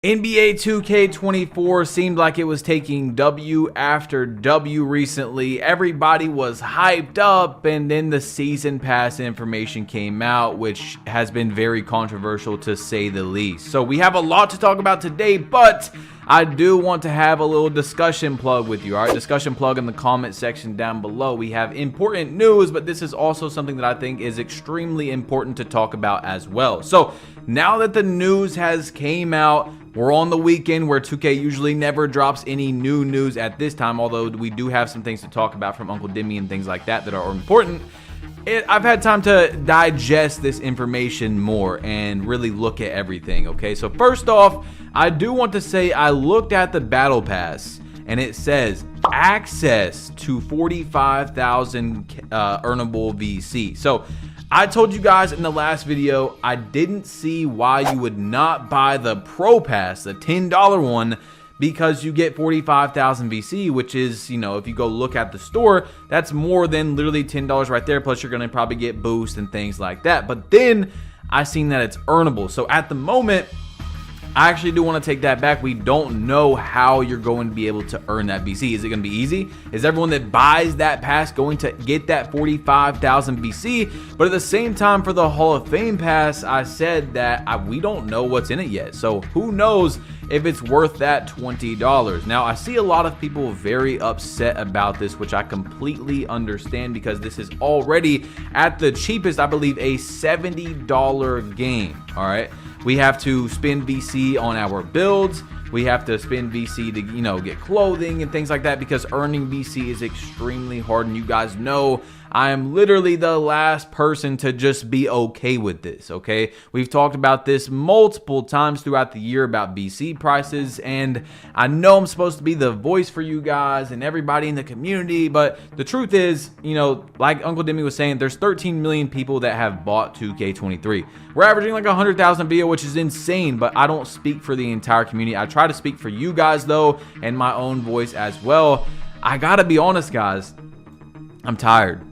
NBA 2K24 seemed like it was taking W after W recently. Everybody was hyped up, and then the season pass information came out, which has been very controversial to say the least. So we have a lot to talk about today, but I do want to have a little discussion plug with you. All right, discussion plug in the comment section down below. We have important news, but this is also something that I think is extremely important to talk about as well. So now that the news has came out, we're on the weekend where 2K usually never drops any new news at this time, although we do have some things to talk about from Uncle Dimmy and things like that that are important. I've had time to digest this information more and really look at everything, okay? So first off, I do want to say I looked at the Battle Pass and it says access to 45,000 earnable VC. So I told you guys in the last video, I didn't see why you would not buy the Pro Pass, the $10 one, because you get 45,000 VC, which is, you know, if you go look at the store, that's more than literally $10 right there. Plus you're going to probably get boost and things like that. But then I seen that it's earnable. So at the moment, I actually do want to take that back. We don't know how you're going to be able to earn that VC. Is it going to be easy? Is everyone that buys that pass going to get that 45,000 VC? But at the same time, for the Hall of Fame pass, I said that we don't know what's in it yet. So who knows if it's worth that $20. Now, I see a lot of people very upset about this, which I completely understand because this is already at the cheapest, I believe, a $70 game. All right. We have to spend VC on our builds. We have to spend VC to, you know, get clothing and things like that because earning VC is extremely hard. And you guys know I am literally the last person to just be okay with this, okay? We've talked about this multiple times throughout the year about VC prices, and I know I'm supposed to be the voice for you guys and everybody in the community, but the truth is, you know, like Uncle Dimmy was saying, there's 13 million people that have bought 2K23. We're averaging like 100,000 video, which is insane, but I don't speak for the entire community. I try to speak for you guys, though, and my own voice as well. I gotta be honest, guys. I'm tired.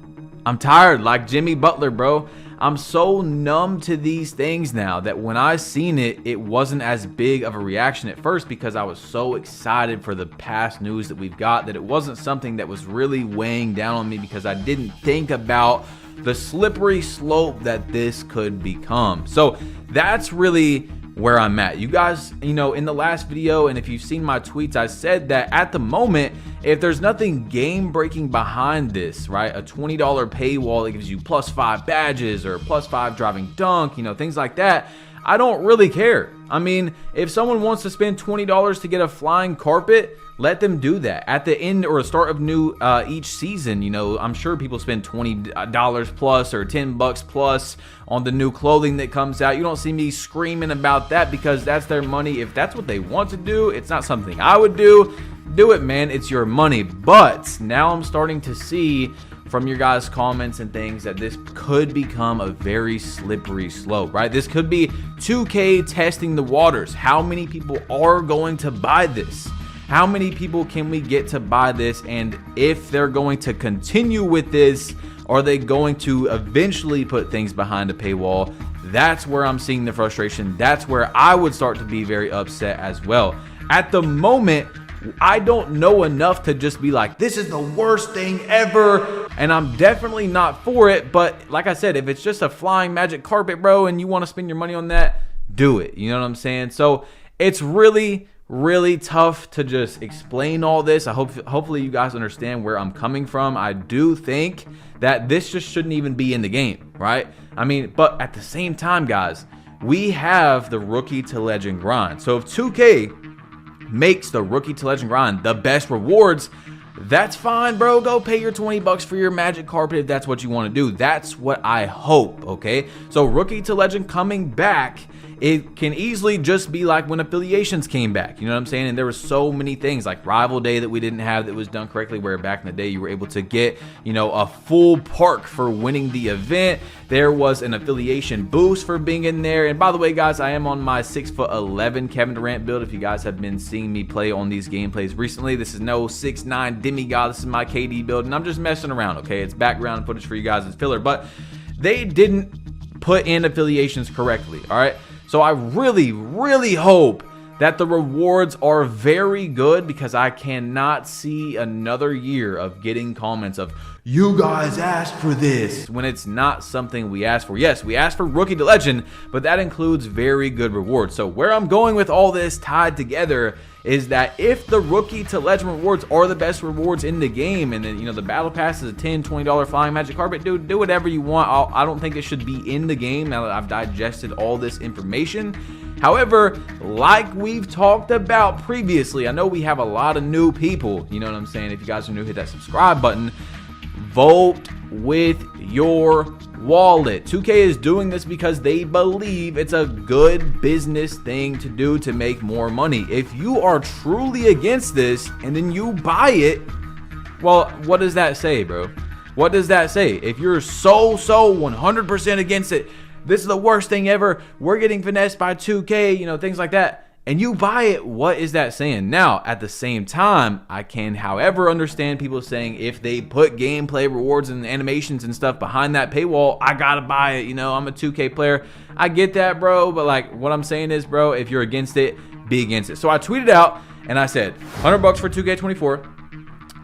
I'm tired, like Jimmy Butler, bro. I'm so numb to these things now that when I seen it, it wasn't as big of a reaction at first because I was so excited for the past news that we've got that it wasn't something that was really weighing down on me because I didn't think about the slippery slope that this could become. So that's really where I'm at. You guys, you know, in the last video, and if you've seen my tweets, I said that at the moment, if there's nothing game breaking behind this, right, a $20 paywall that gives you +5 badges or +5 driving dunk, you know, things like that, I don't really care. I mean, if someone wants to spend $20 to get a flying carpet, let them do that. At the end or start of new each season, you know, I'm sure people spend $20 plus or $10 plus on the new clothing that comes out. You don't see me screaming about that because that's their money. If that's what they want to do, it's not something I would do. Do it, man. It's your money. But now I'm starting to see from your guys' comments and things that this could become a very slippery slope, right? This could be 2K testing the waters. How many people are going to buy this? How many people can we get to buy this? And if they're going to continue with this, are they going to eventually put things behind a paywall? That's where I'm seeing the frustration. That's where I would start to be very upset as well. At the moment, I don't know enough to just be like, this is the worst thing ever. And I'm definitely not for it. But like I said, if it's just a flying magic carpet, bro, and you want to spend your money on that, do it. You know what I'm saying? So it's really tough to just explain all this. Hopefully you guys understand where I'm coming from. I do think that this just shouldn't even be in the game, right? I mean, but at the same time, guys, we have the rookie to legend grind. So if 2K makes the rookie to legend grind the best rewards, that's fine, bro. Go pay your $20 for your magic carpet if that's what you want to do. That's what I hope, okay? So rookie to legend coming back, it can easily just be like when affiliations came back, you know what I'm saying? And there were so many things like rival day that we didn't have that was done correctly, where back in the day you were able to get, you know, a full park for winning the event. There was an affiliation boost for being in there. And by the way, guys, I am on my 6'11" Kevin Durant build. If you guys have been seeing me play on these gameplays recently, this is no 6'9" demigod. This is my KD build, and I'm just messing around, okay? It's background footage for you guys as filler, but they didn't put in affiliations correctly, all right? So I really hope that the rewards are very good, because I cannot see another year of getting comments of, you guys asked for this, when it's not something we asked for. Yes, we asked for rookie to legend, but that includes very good rewards. So where I'm going with all this tied together is that if the rookie to legend rewards are the best rewards in the game, and then, you know, the battle pass is a $10, $20 flying magic carpet, dude, do whatever you want. I don't think it should be in the game now that I've digested all this information. However, like we've talked about previously, I know we have a lot of new people, you know what I'm saying? If you guys are new, hit that subscribe button. Vote with your wallet. 2K is doing this because they believe it's a good business thing to do to make more money. If you are truly against this and then you buy it, well, what does that say, bro? What does that say? If you're so 100% against it, this is the worst thing ever, we're getting finessed by 2K, you know, things like that, and you buy it, what is that saying? Now, at the same time, I can, however, understand people saying if they put gameplay rewards and animations and stuff behind that paywall, I gotta buy it, you know, I'm a 2K player. I get that, bro, but like, what I'm saying is, bro, if you're against it, be against it. So I tweeted out, and I said, $100 for 2K24,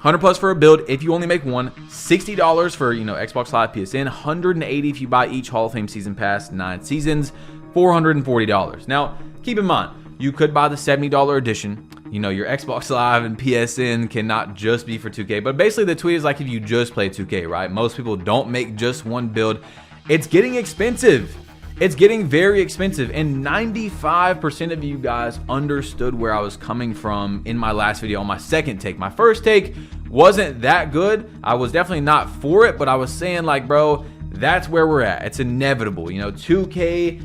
100 plus for a build if you only make one, $60 for, you know, Xbox Live PSN, $180 if you buy each Hall of Fame season pass, 9 seasons, $440. Now, keep in mind, you could buy the $70 edition. You know, your Xbox Live and PSN cannot just be for 2K, but basically the tweet is like if you just play 2K, right? Most people don't make just one build. It's getting expensive. It's getting very expensive, and 95% of you guys understood where I was coming from in my last video on my second take. My first take wasn't that good. I was definitely not for it, but I was saying like, bro, that's where we're at. It's inevitable. You know, 2K,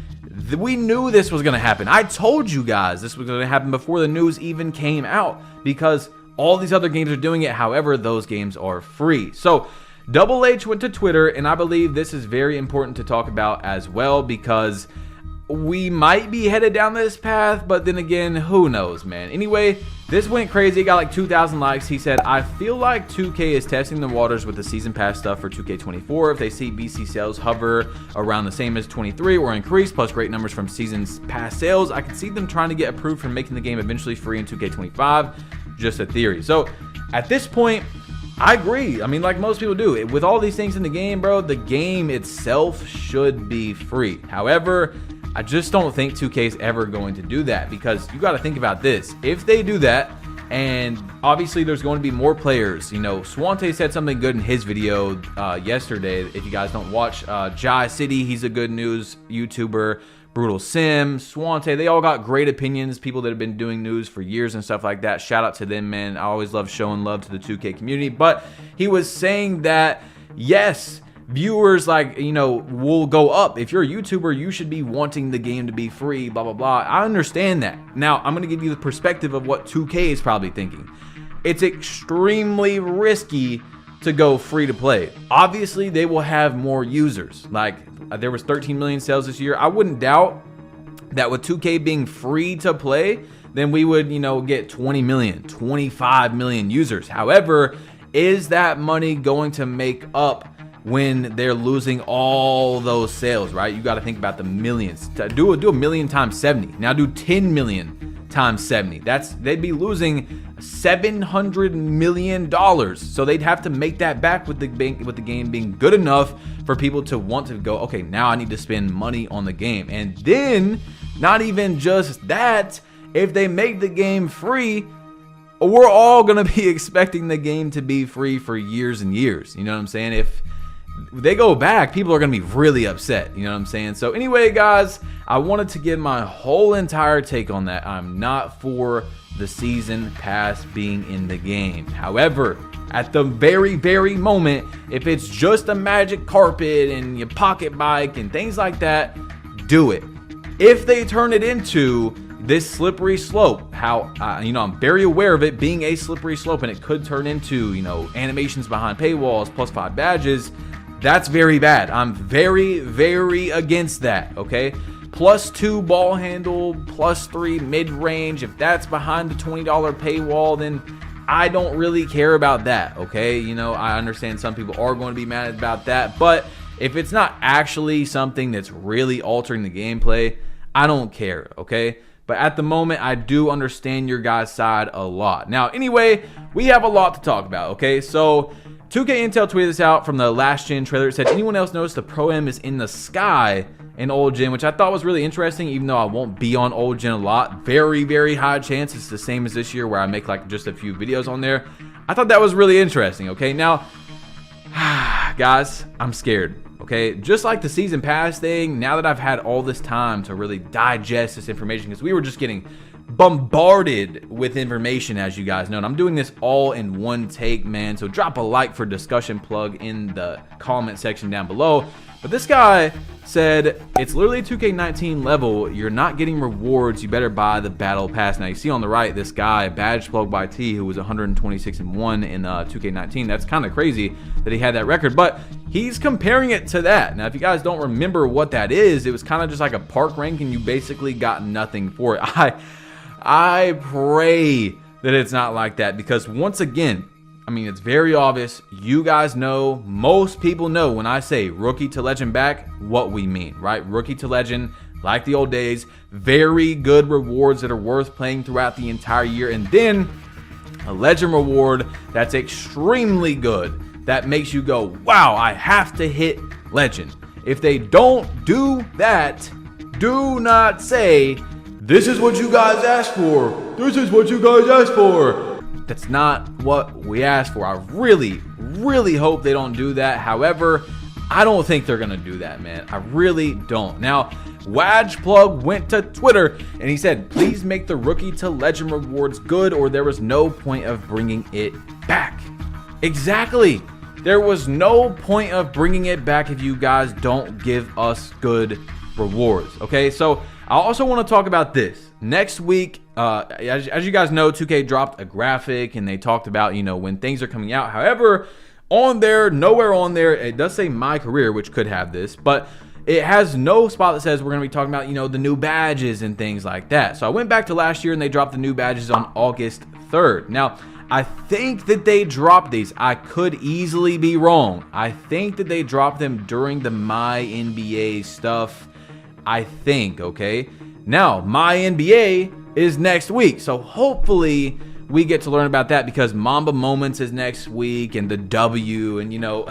we knew this was going to happen. I told you guys this was going to happen before the news even came out, because all these other games are doing it. However, those games are free. So Double H went to Twitter, and I believe this is very important to talk about as well, because we might be headed down this path, but then again, who knows, man. Anyway, this went crazy. It got like 2,000 likes. He said, I feel like 2K is testing the waters with the season pass stuff for 2K24. If they see BC sales hover around the same as 23 or increase, plus great numbers from seasons pass sales, I can see them trying to get approved for making the game eventually free in 2K25. Just a theory. So at this point, I agree. I mean, like most people do. With all these things in the game, bro, the game itself should be free. However, I just don't think 2K is ever going to do that, because you got to think about this. If they do that, and obviously there's going to be more players, you know, Swante said something good in his video yesterday. If you guys don't watch, Jai City, he's a good news YouTuber. Brutal Sim, Swante, they all got great opinions, people that have been doing news for years and stuff like that. Shout out to them, man. I always love showing love to the 2K community. But he was saying that, yes, viewers, like, you know, will go up. If you're a YouTuber, you should be wanting the game to be free, blah, blah, blah. I understand that. Now, I'm going to give you the perspective of what 2K is probably thinking. It's extremely risky to go free to play. Obviously, they will have more users. Like, there was 13 million sales this year. I wouldn't doubt that with 2K being free to play, then we would, you know, get 20 million, 25 million users. However, is that money going to make up when they're losing all those sales, right? You got to think about the millions. Do a million times 70. Now do 10 million times 70. They'd be losing $700 million. So they'd have to make that back with the game being good enough for people to want to go, okay, now I need to spend money on the game. And then, not even just that, if they make the game free, we're all going to be expecting the game to be free for years and years. You know what I'm saying? If they go back, people are going to be really upset. You know what I'm saying? So anyway, guys, I wanted to give my whole entire take on that. I'm not for the season pass being in the game. However, at the very moment, if it's just a magic carpet and your pocket bike and things like that, do it. If they turn it into this slippery slope, how you know, I'm very aware of it being a slippery slope, and it could turn into, you know, animations behind paywalls plus 5 badges. That's very bad. I'm very against that, okay? +2 ball handle, +3 mid-range. If that's behind the $20 paywall, then I don't really care about that, okay? You know, I understand some people are going to be mad about that, but if it's not actually something that's really altering the gameplay, I don't care, okay? But at the moment, I do understand your guys' side a lot. Now, anyway, we have a lot to talk about, okay? So 2K Intel tweeted this out from the last gen trailer. It said, anyone else notice the Pro-M is in the sky in old gen, which I thought was really interesting, even though I won't be on old gen a lot. Very, very high chance it's the same as this year where I make like just a few videos on there. I thought that was really interesting, okay? Now, guys, I'm scared, okay? Just like the season pass thing, now that I've had all this time to really digest this information, because we were just getting bombarded with information, as you guys know, and I'm doing this all in one take, man. So drop a like for discussion plug in the comment section down below. But this guy said it's literally 2K19 level. You're not getting rewards. You better buy the battle pass. Now you see on the right this guy badge plug by T, who was 126-1 in 2K19. That's kind of crazy that he had that record, but he's comparing it to that. Now if you guys don't remember what that is, it was kind of just like a park rank and you basically got nothing for it. I pray that it's not like that, because once again, I mean, it's very obvious. You guys know, most people know when I say rookie to legend back, what we mean, right? Rookie to legend, like the old days, very good rewards that are worth playing throughout the entire year. And then a legend reward that's extremely good, that makes you go, wow, I have to hit legend. If they don't do that, do not say, this is what you guys asked for. This is what you guys asked for. That's not what we asked for. I really, really hope they don't do that. However, I don't think they're going to do that, man. I really don't. Now, Wajplug went to Twitter and he said, please make the rookie to legend rewards good, or there was no point of bringing it back. Exactly. There was no point of bringing it back if you guys don't give us good rewards. Okay, so I also want to talk about this. Next week, as you guys know, 2K dropped a graphic and they talked about, you know, when things are coming out. However, on there, nowhere on there, it does say my career, which could have this, but it has no spot that says we're going to be talking about, you know, the new badges and things like that. So I went back to last year and they dropped the new badges on August 3rd. Now, I think that they dropped these. I could easily be wrong. I think that they dropped them during the My NBA stuff. I think, okay? Now, My NBA is next week, so hopefully we get to learn about that, because Mamba Moments is next week and the W, and you know,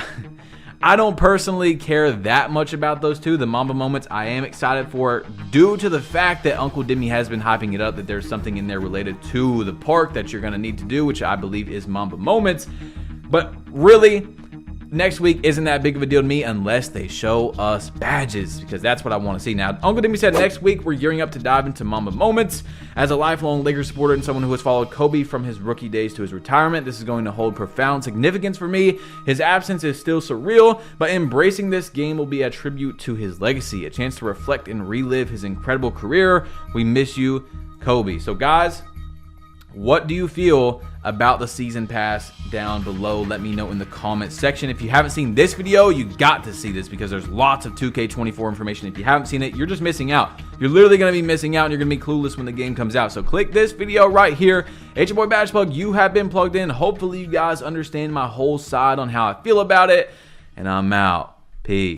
I don't personally care that much about those two. The Mamba Moments I am excited for, due to the fact that Uncle Dimmy has been hyping it up that there's something in there related to the park that you're going to need to do, which I believe is Mamba Moments. But really, next week isn't that big of a deal to me unless they show us badges, because that's what I want to see. Now, Uncle Dimmy said next week we're gearing up to dive into Mamba Moments. As a lifelong Lakers supporter and someone who has followed Kobe from his rookie days to his retirement, this is going to hold profound significance for me. His absence is still surreal, but embracing this game will be a tribute to his legacy, a chance to reflect and relive his incredible career. We miss you, Kobe. So guys, what do you feel about the season pass down below? Let me know in the comments section. If you haven't seen this video, you got to see this, because there's lots of 2K24 information. If you haven't seen it, you're just missing out. You're literally going to be missing out, and you're going to be clueless when the game comes out. So click this video right here. It's your boy Badgeplug. You have been plugged in. Hopefully you guys understand my whole side on how I feel about it, and I'm out. Peace.